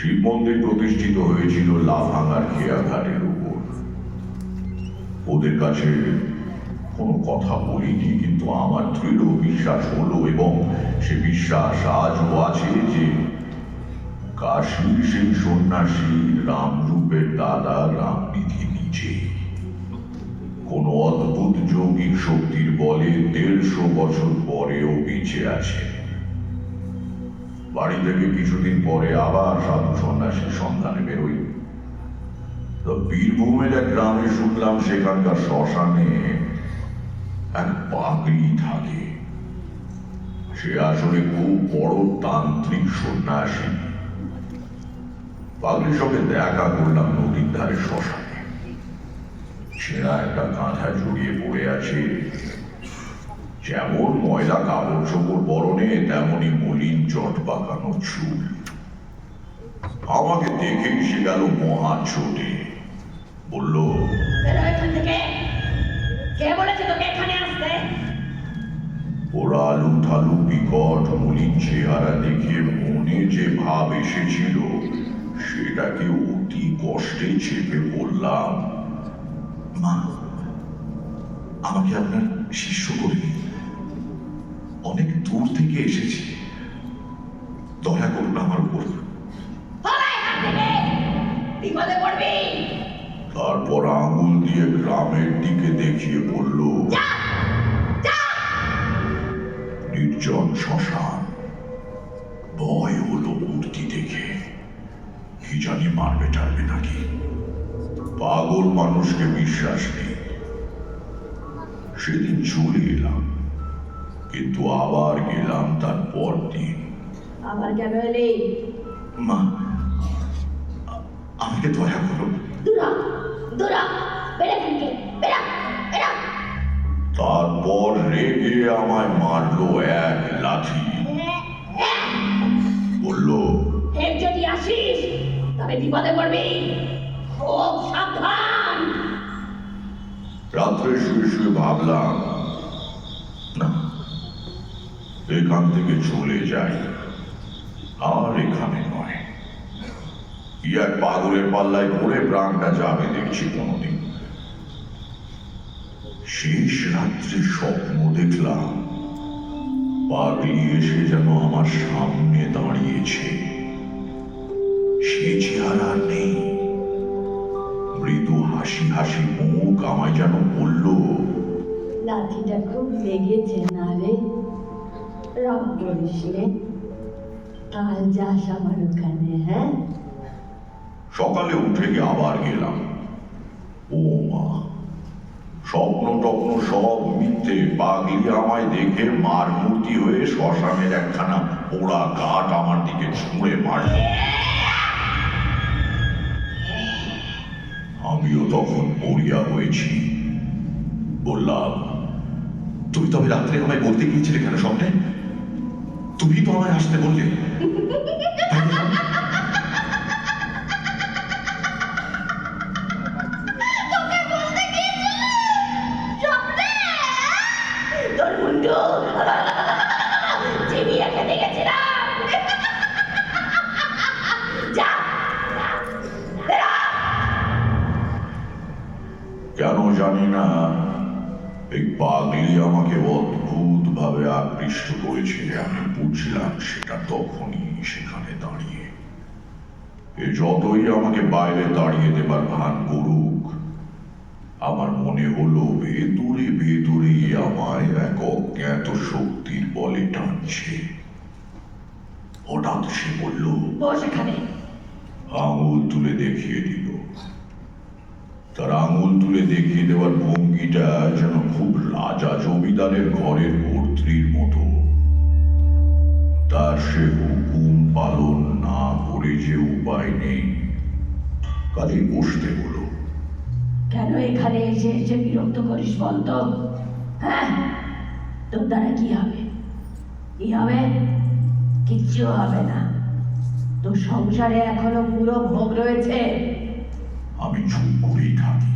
শিব মন্দির প্রতিষ্ঠিত হয়েছিল লাভাঙার খেয়াঘাটের উপর। ওদের কাছে কোনো কথা বলিনি, কিন্তু আমার দৃঢ় বিশ্বাস হলো, এবং সে বিশ্বাস আজও আছে, যে কাশীর সেই সন্ন্যাসী রামরূপের দাদা রামনিধি নিজেই কোনো অদ্ভুত যৌগিক শক্তির বলে 150 বছর পরেও বেঁচে আছে। বাড়ি থেকে কিছুদিন পরে আবার সাধু সন্ন্যাসীর সন্ধানে বেরোই। তো বীরভূমের এক গ্রামে শুনলাম সেখানকার শ্মশানে এক পাগড়ি থাকে। সে আসলে খুব বড় তান্ত্রিক সন্ন্যাসী। পাগড়ির সঙ্গে দেখা করলাম নদীর ধারে শ্মশানে। ছেঁড়া একটা কাঁথা জড়িয়ে পড়ে আছে। যেমন ময়লা কাপড় চোপড় পরনে, তেমনই মলিন চট পাকানো চুল। আমাকে দেখেই সে গেল মহা চোটে। বলল, ওরা আলু ঠালু বিকট মলিন চেহারা দেখে মনে যে ভাব এসেছিল, সেটাকে অতি কষ্টে চেপে বললাম, মা, আমাকে আপনার শিষ্য করে নিন। অনেক দূর থেকে এসেছি, দয়া করুন আমার উপর। তারপর আঙুল দিয়ে গ্রামের দিকে দেখিয়ে বলল, নির্জন শ্মশান। ভয় হলো মূর্তি দেখে, কি জানি মারবে টারবে নাকি। পাগল মানুষকে বিশ্বাস নেই। সেদিন চলে এলাম, কিন্তু আবার গেলাম তার পর দিন। আবার কেন এলে? মা, আমাকে দয়া করো। তারপর রেগে আমায় মারলো এক লাথি। বলল, যদি আসিস তবে বিপদে পড়বি, খুব সাবধান। রাত্রে শুয়ে শুয়ে ভাবলাম, না, এখান থেকে চলে যাই, আর এখানে নয়। কি এক পাগলের পাল্লায় পড়ে প্রাণটা যাবে দেখছি কোনোদিন। শেষ রাত্রে স্বপ্ন দেখলাম, পাগলি এসে যেন আমার সামনে দাঁড়িয়েছে। সে চেহারা নেই। মৃদু হাসি হাসি মুখ আমায় যেন বলল, লাঠিটা খুব লেগেছে না রে? রাগ করিস নে, কাল যাস আমার ওখানে। হ্যাঁ, সকালে উঠে আবার গেলাম। ও মা, স্বপ্ন টপ্ন সব মিথ্যে। পাগলি আমায় দেখে মার মূর্তি হয়ে শ্মশানের একখানা পোড়া কাঠ আমার দিকে ছুঁড়ে মারল। আমিও তখন মরিয়া হয়েছি। বললাম, তুমি তবে রাত্রে আমায় বলতে গিয়েছিলে কেন স্বপ্নে? তুমি তো আমায় আসতে বললে। কেন জানি না, এই পাগলি আমাকে অদ্ভুত ভাবে আকৃষ্ট করেছে। আমি বুঝলাম সেটা তখনই সেখানে দাঁড়িয়ে। এ যতই আমাকে বাইরে দাঁড়িয়ে দেবার ভান করুক, আমার মনে হলো ভেতরে ভেতরেই আমায় এক অজ্ঞাত শক্তির বলে টানছে। হঠাৎ সে বলল, আঙুল তুলে দেখিয়ে দিল। তার আঙুল তুলে দেখিয়ে দেওয়ার ভঙ্গিটা যেন খুব রাজা জমিদারের ঘরের কর্ত্রীর মতো। তার সে হুকুম পালন না করে যে উপায় নেই। কাজে বসতে হলো। কেন এখানে এসে এসে বিরক্ত করিস বলতো? হ্যাঁ, তোর দ্বারা কি হবে? কি হবে? কিচ্ছু হবে না। তোর সংসারে এখনো পুরো ভোগ রয়েছে। আমি চুপ করেই থাকি।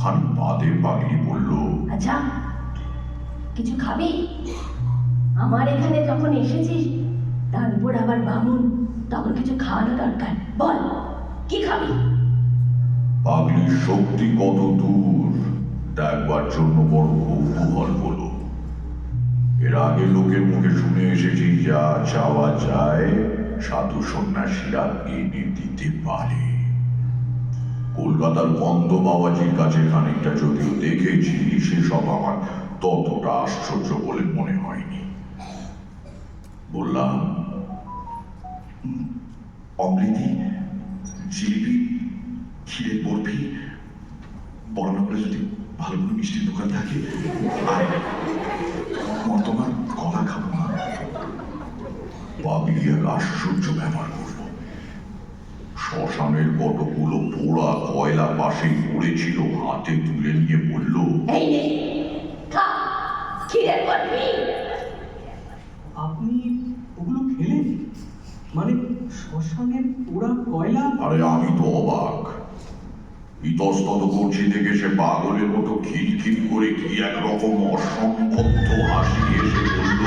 খানিক বাদে পাগলি বলল, আচ্ছা, কিছু খাবি? আমার এখানে যখন এসেছিস, তার উপর আবার বামুন, তখন কিছু খাওয়ানো দরকার। বল, কি খাবি? পাগলির শক্তি কত দূর দেখবার জন্য বড় কৌতূহল হলো। এর আগে লোকের মুখে শুনে এসেছি যা চাওয়া যায় সাধু সন্ন্যাসীরা এনে দিতে পারে। কলকাতার বন্ধ বাবাজির কাছে খানিকটা যদিও দেখেছি, সেসব আমার ততটা আশ্চর্য বলে মনে হয়নি। বললাম, অমৃতি, জিলিপি, ক্ষীরের বরফি, বড়নগরে যদি ভালো কোনো মিষ্টির দোকান থাকে, আর বর্তমান কলা খাবো না। পাগলি এক আশ্চর্য ব্যাপার করল। শ্মশানের কতগুলো পোড়া কয়লা পাশেই পড়েছিল, হাতে তুলে নিয়ে বলল, এই নে, খা, ক্ষীরের বরফি। আপনি ওগুলো খেলেন? মানে শ্মশানের পোড়া কয়লা? আরে আমি তো অবাক। ইতস্তত করছি দেখে সে পাগলের মতো খিলখিল করে কি একরকম অসম্বদ্ধ হাসি এসে বলল,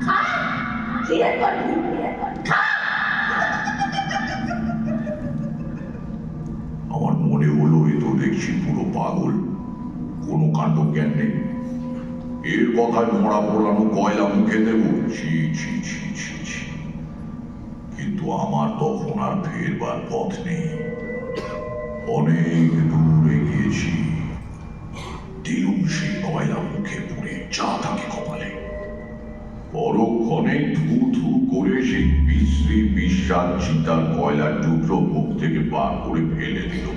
খা, ক্ষীরের বরফি, ক্ষীরের বরফি, খা। আমার মনে হলো এ তো দেখছি পুরো পাগল, কোনো কাণ্ড জ্ঞান নেই। এর কথায় মরা পোড়ানো কয়লা মুখে দেব? ছি ছি ছি ছি ছি। কিন্তু আমার তখন আর ফেরবার পথ নেই। অনেক দূরে গিয়েছি, দিলুম সেই কয়লা মুখে পুড়ে যা থাকে কপালে। পরক্ষণে ধু ধু করে সেই বিশ্রী বিশ্বাস চিতার কয়লার টুকরো মুখ থেকে বার করে ফেলে দিল।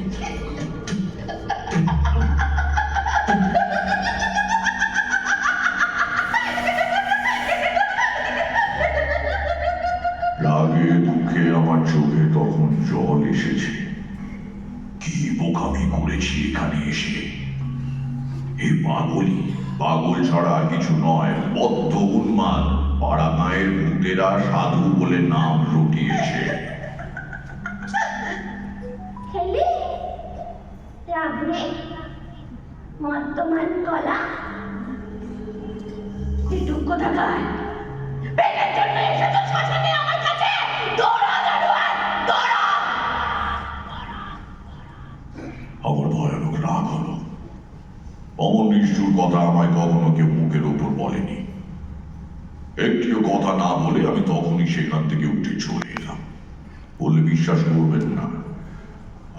রাগে দুঃখে আমার চোখে তখন জল এসেছে। কি বোকামি করেছি এখানে এসে। এ পাগলই, পাগল ছাড়া আর কিছু নয়। বদ্ধ উন্মাদ পাড়া মায়ের ভূতেরা সাধু বলে নাম রটিয়েছে। খেলি রাবড়ে মর্তমান কলা এটুক কোথাকার পেটের জন্য এসেছো শ্মশানে আমার কাছে। দৌড়া জানোয়ার, দৌড়া। আমার ভয়ানক রাগ হলো। অমন নিষ্ঠুর কথা আমায় কখনো কেউ মুখের উপর বলেনি। একটিও কথা না বলে আমি তখনই সেখান থেকে উঠে চলে এলাম। বললে বিশ্বাস করবেন না,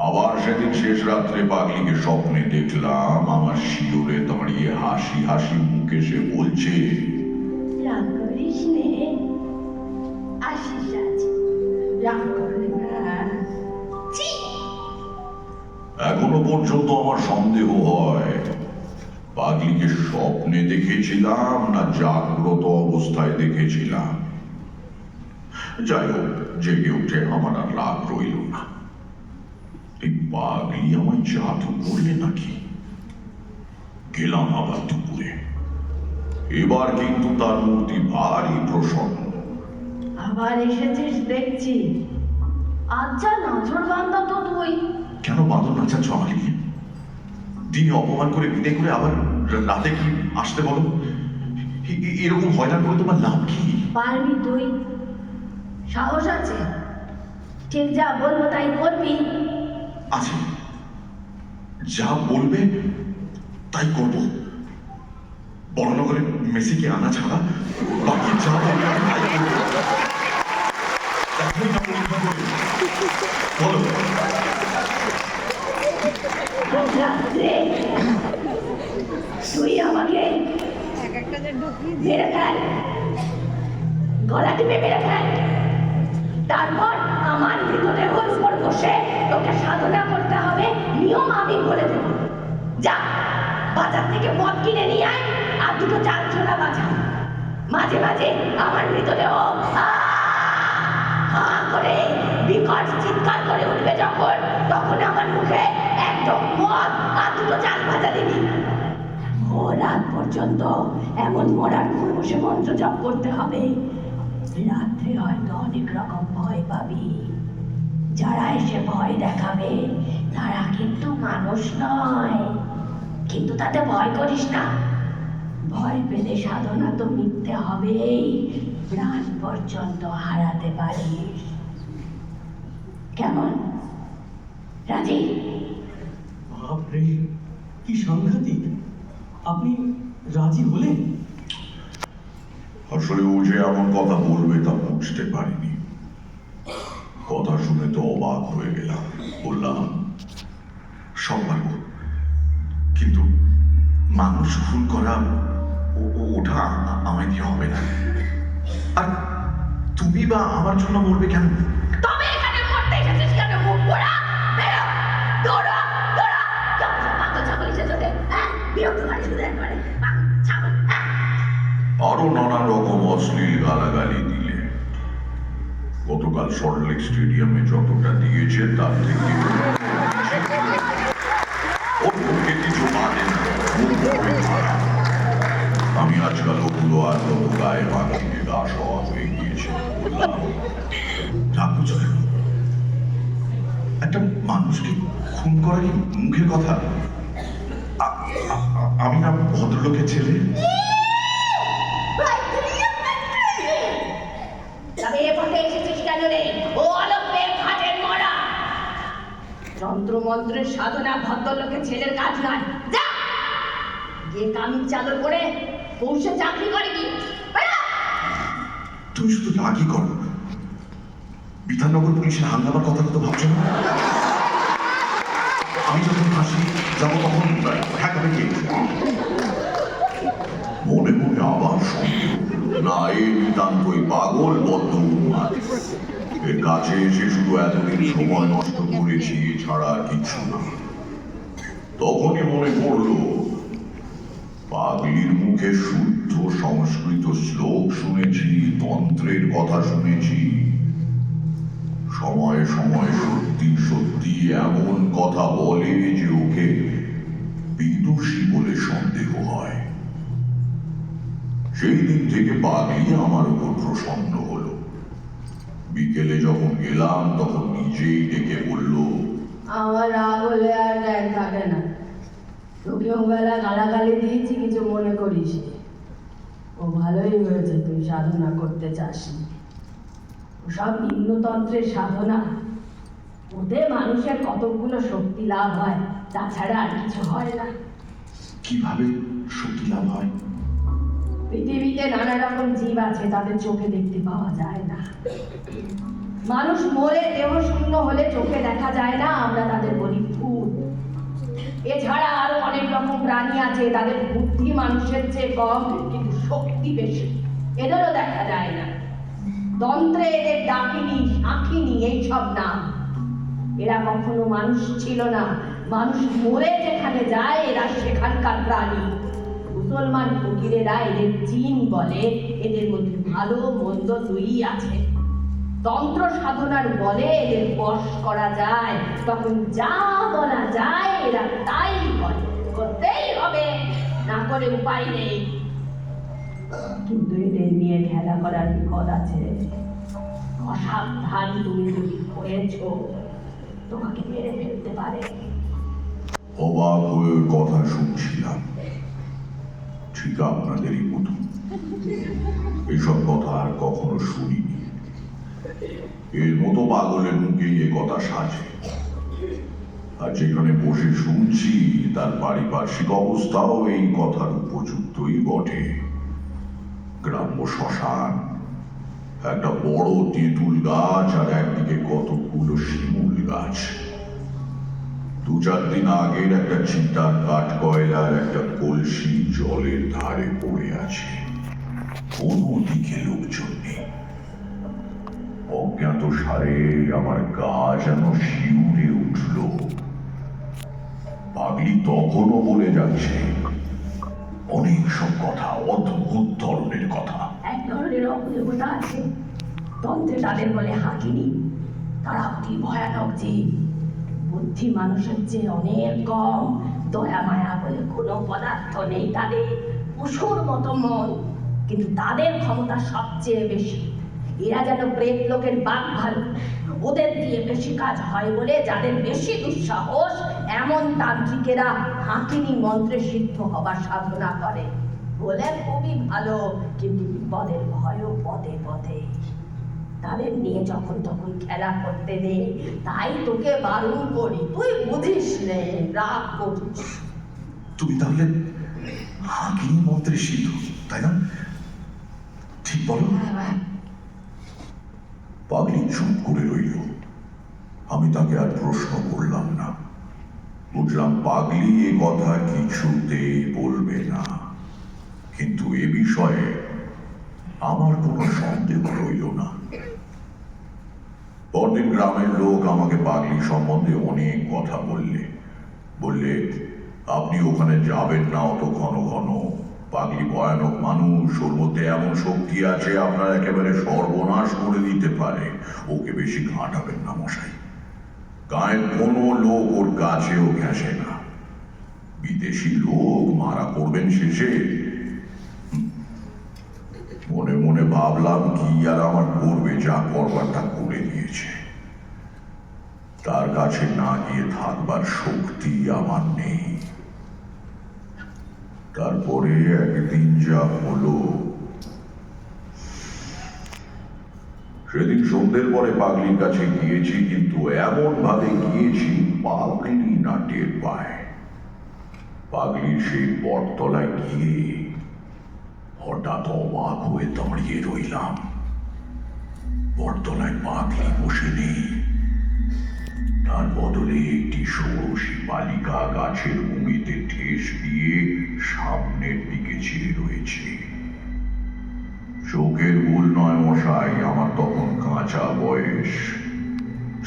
আবার সেদিন শেষ রাত্রে পাগলিকে স্বপ্নে দেখলাম। আমার শিওরে দাঁড়িয়ে হাসি হাসি মুখে সে বলছে, রাগ করিস নে, আসিস আজ, রাগ করবি না। ছি! এখনো পর্যন্ত আমার সন্দেহ হয় পাগলিকে স্বপ্নে দেখেছিলাম না জাগ্রত অবস্থায় দেখেছিলাম। যাই হোক, জেগে উঠে আমার আর রাগ রইল না। এই পাগলি আমায় জাদু করলে নাকি? গেলাম আবার দুপুরে। এবার কিন্তু তার মূর্তি ভারী প্রসন্ন। আবার এসেছিস দেখছি। আচ্ছা নজর বান্ধা তো তুই। কেন বাঁধন নাচাচ্ছ আমাকে? দিনে অপমান করে বিদায় করে আবার রাতে কি আসতে বলো? এরকম হয়রান করে তোমার লাভ কি? পারবি তুই? সাহস আছে? ঠিক যা বলবো তাই করবি? আছে, যা বলবে তাই করব। বড়নগরে মেসিকে আনা ছাড়া বাকি যা বলবে আমি তাই করব। দেখোই না পরীক্ষা করে। বলো। রাত্রে তুই আমাকে মেরে ফেল, গলা টিপে মেরে ফেল। তারপর আমার মৃতদেহের উপর বসে তোকে সাধনা করতে হবে, নিয়ম আমি বলে দেব। যা বাজার থেকে মদ কিনে নিয়ে আয় আর দুটো চাল ছোলা বাজা। মাঝে মাঝে আমার মৃতদেহ হা করে বিকট চিৎকার করে উঠবে যখন, তখন আমার মুখে একদম মদ আর দুটো চাল ভাজা দিবি। ও রাত পর্যন্ত এমন মরার উপর বসে মন্ত্র জপ করতে হবে। রাত্রে হয়তো অনেক রকম ভয় পাবি। যারা এসে ভয় দেখাবে তারা কিন্তু মানুষ নয়, কিন্তু তাতে ভয় করিস না, ভয় পেলে সাধনা তো মিথ্যে হবেই, প্রাণ পর্যন্ত হারাতে পারিস। কেমন রাজি? বাপরে, কি সাংঘাতিক! আপনি রাজি হলেন? আসলে ও যে এমন কথা বলবে তা বুঝতে পারিনি। কথা শুনে তো অবাক হয়ে গেলাম। বললাম, সব পারবো, কিন্তু মানুষ খুন করা ওটা আমায় দিয়ে হবে না। আর তুমি বা আমার জন্য মরবে কেন? তবে এখানে মরতে এসেছিস কেন? মুখ পোড়া, বেরো, দৌড়া, দৌড়া। পাগল ছাগল এসেছে তোদের, হ্যাঁ? বিরক্ত করিস তোদের একবারে, পাগল ছাগল, হ্যাঁ? আরো নানা রকম অশ্লীল গালাগালি দিলে। গতকাল সল্টলেক স্টেডিয়ামে যতটা দিয়েছে তার থেকে ওর মুখে কিছু বাদে না, মুখ বড়ই খারাপ। আমি আজকাল ওগুলো আর কত গায়ে মাখিয়ে গা সওয়া হয়ে গিয়েছে। বললাম, রাগ করছো কেন? একটা মানুষকে খুন করা কি মুখের কথা? আমি না ভদ্রলোকের ছেলে। তবে এ পথে এসেছিস কেন রে? ও অলপে ঘাটের মরা। যন্ত্রমন্ত্রের সাধনা ভদ্রলোকের ছেলের কাজ নয়। যা গিয়ে কামিজ চাদর করে পৌঁছে চাকরি করবি। তুমি শুধু রাগই করো। বিধাননগর পুলিশের হাঙ্গামার কথা তো ভাবছো না? আমি যখন ফাঁসি যাবো তখন ঠেকাবে কে? মনে মনে আবার সন্দেহ, না এ নিতান্তই পাগল, বদ্ধ উন্মাদ। এর কাছে এসে শুধু এতদিন সময় নষ্ট করেছি, ছাড়া আর কিছু না। তখনই মনে পড়ল, পাগলির মুখে শুদ্ধ সংস্কৃত শ্লোক শুনেছি, তন্ত্রের কথা শুনেছি। সময়ে সময়ে সত্যি সত্যি এমন কথা বলে যে ওকে বিদুষী বলে সন্দেহ হয়। সেই দিন থেকে পাগলি আমার উপর প্রসন্ন হলো। বিকেলে যখন গেলাম তখন নিজেই ডেকে বলল, আমার রাগ হলে আর জ্ঞান থাকে না। তোকে বেলা গালাগালি দিয়েছি, কিছু মনে করিস। ও ভালোই হয়েছে তুই সাধনা করতে চাসনি। ওসব নিম্নতন্ত্রের সাধনা, ওতে মানুষের কতগুলো শক্তি লাভ হয়, তাছাড়া আর কিছু হয় না। কিভাবে শক্তি লাভ হয়? পৃথিবীতে নানা রকম জীব আছে, তাদের চোখে দেখতে পাওয়া যায় না। মানুষ মরে দেহ শূন্য হলে চোখে দেখা যায় না, আমরা তাদের বলি ভূত। এছাড়া আরো অনেক রকম প্রাণী আছে, তাদের বুদ্ধি মানুষের চেয়ে কম, কিন্তু শক্তি বেশি, এদেরও দেখা যায় না। তন্ত্রে এদের ডাকিনি, শাঁখিনি এইসব নাম। এরা কখনো মানুষ ছিল না, মানুষ মরে যেখানে যায় এরা সেখানকার প্রাণী। মুসলমান ফকিরেরা এদের জিন বলে, এদের মধ্যে ভালো মন্দ দুই আছে। তন্ত্র সাধনার বলে এদের বশ করা যায়, তখন যা বলা যায় এরা তাই বলে। করতেই হবে, না করে উপায় নেই। কিন্তু এদের নিয়ে খেলা করার বিপদ আছে। অসাবধান তুমি যদি হয়েছ, তোমাকে মেরে ফেলতে পারে। অবাক হয়ে ওর কথা শুনছিলাম। ঠিক আপনাদেরই মতো এসব কথা আর কখনো শুনিনি। এর মতো পাগলের মুখেই এ কথা সাজে। আর যেখানে বসে শুনছি তার পারিপার্শ্বিক অবস্থাও এই কথার উপযুক্তই বটে। গ্রাম্য শ্মশান, একটা বড় তেঁতুল গাছ, আর একদিকে কতগুলো শিমুল গাছ। 2-4 দিন আগের একটা চিতার কাঠ কয়লার একটা কলসি জলের ধারে পড়ে আছে। কোনো দিকে লোকজন নেই। অজ্ঞাত সারে আমার গা যেন শিউরে উঠল। পাগলি তখনও বলে যাচ্ছে অনেক সব কথা, অদ্ভুত ধরনের কথা। এক ধরনের অপদেবতা আছে, তন্ত্রে তাদের বলে হাকিনি। তারা অতি ভয়ানক জীব, বুদ্ধি মানুষের চেয়ে অনেক কম, দয়া মায়া বলে কোনো পদার্থ নেই তাদের। পশুর মতো মন, কিন্তু তাদের ক্ষমতা সবচেয়ে বেশি। এরা যেন প্রেত লোকের বাঘ ভালু, ওদের দিয়ে বেশি কাজ হয় বলে যাদের বেশি দুঃসাহস এমন তান্ত্রিকেরা হাকিনি মন্ত্রে সিদ্ধ হবার সাধনা করে বলে খুবই ভালো, কিন্তু বিপদের ভয়ও পদে পদে। তাদের নিয়ে যখন তখন খেলা করতে নেই, তাই তোকে বারণ করি, তুই বুঝিস নে, রাগ করিস। তুমি তাহলে হাকিম মন্ত্রে সিদ্ধ, তাই না? ঠিক বলো। পাগলি চুপ করে রইল। আমি তাকে আর প্রশ্ন করলাম না। বুঝলাম পাগলি এ কথা কিছুতেই বলবে না, কিন্তু এ বিষয়ে আমার কোনো সন্দেহ রইল না। পরদিন গ্রামের লোক আমাকে পাগলি সম্বন্ধে অনেক কথা বললে আপনি ওখানে যাবেন না অত ঘন ঘন। পাগলি ভয়ানক মানুষ, ওর মধ্যে এমন শক্তি আছে আপনার একেবারে সর্বনাশ করে দিতে পারে। ওকে বেশি ঘাঁটাবেন না মশাই। গায়ের কোনো লোক ওর কাছেও ঘেঁষে না। বিদেশি লোক মারা পড়বেন শেষে। মনে মনে ভাবলাম কি আর আমার করবে, যা করবার তা করে দিয়েছে। তার কাছে না গিয়ে থাকবার শক্তি আমার নেই। তারপরে একদিন যা হলো, সেদিন সন্ধ্যের পরে পাগলির কাছে গিয়েছি, কিন্তু এমন ভাবে গিয়েছি পাগলি না টের পায়। পাগলির সেই বটতলায় গিয়ে হঠাৎ অবাক হয়ে দাঁড়িয়ে রইলাম। বটতলায় পাগলি বসে নেই, তার বদলে একটি ষোড়শী বালিকা গাছের ভূমিতে ঠেস দিয়ে সামনের দিকে চেয়ে রয়েছে। চোখের ভুল নয় মশাই, আমার তখন কাঁচা বয়স।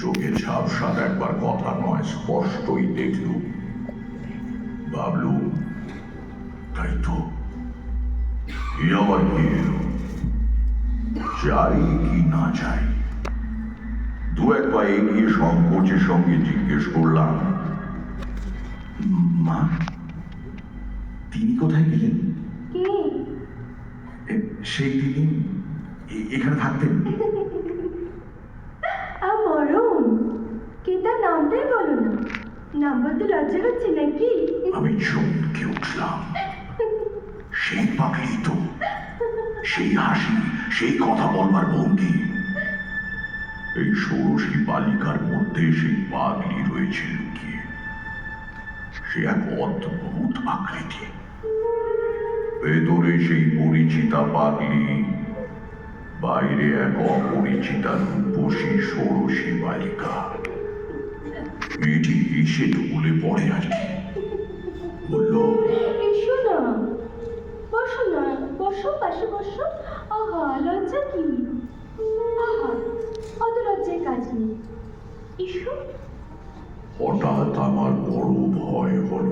চোখে ঝাপসা দেখবার কথা নয়, স্পষ্টই দেখলুম। ভাবলুম তাই তো, এ আবার কে এলো? যাই কি না যাই। দু এক পা এগিয়ে সংকোচের সঙ্গে জিজ্ঞেস করলাম, মা, তিনি কোথায় গেলেন? কি? সেই তিনি এখানে থাকতেন? মরণ, কে তার নামটাই বলো না। নাম বলতে লজ্জা হচ্ছে নাকি? আমি চমকে উঠলাম। সেই পাগলি তো, সেই হাসি, সেই কথা বলবার ভঙ্গি। এই ষোড়শী বালিকার মধ্যে সেই পাগলি রয়েছে লুকিয়ে। সে এক অদ্ভুত আকৃতি। ভেতরে সেই পরিচিতা পাগলি, বাইরে এক অপরিচিতা রূপসী ষোড়শী বালিকা। মেয়েটি এসে ঢুলে পড়ে আর কি। বলল, এসো না, বসো না, বসো, পাশে বসো। আহা, লজ্জা কি? আহা, অত লজ্জার কাজ নেই, এসো। হঠাৎ আমার বড় ভয় হলো।